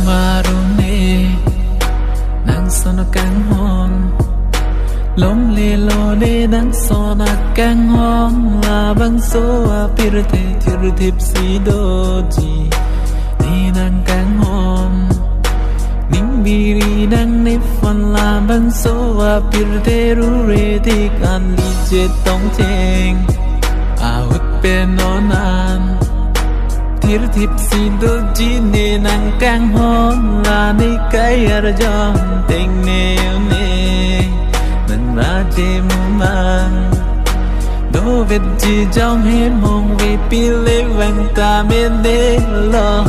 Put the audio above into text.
mà rung nè nang son căng hòn lom lê lo đê nang son căng hòn là băng số pirte thip si do ji ni nang căng hòn ning biri nang ne fan la băng số pirte ru re ti kan li che tong cheng hút bên nó nan thip si do ji ne nang căng hòn là ni cái ar jom tình nêu nè nang ra che mu mang đô việt chỉ trong hết mong vì pi lê vang ta bên đê lo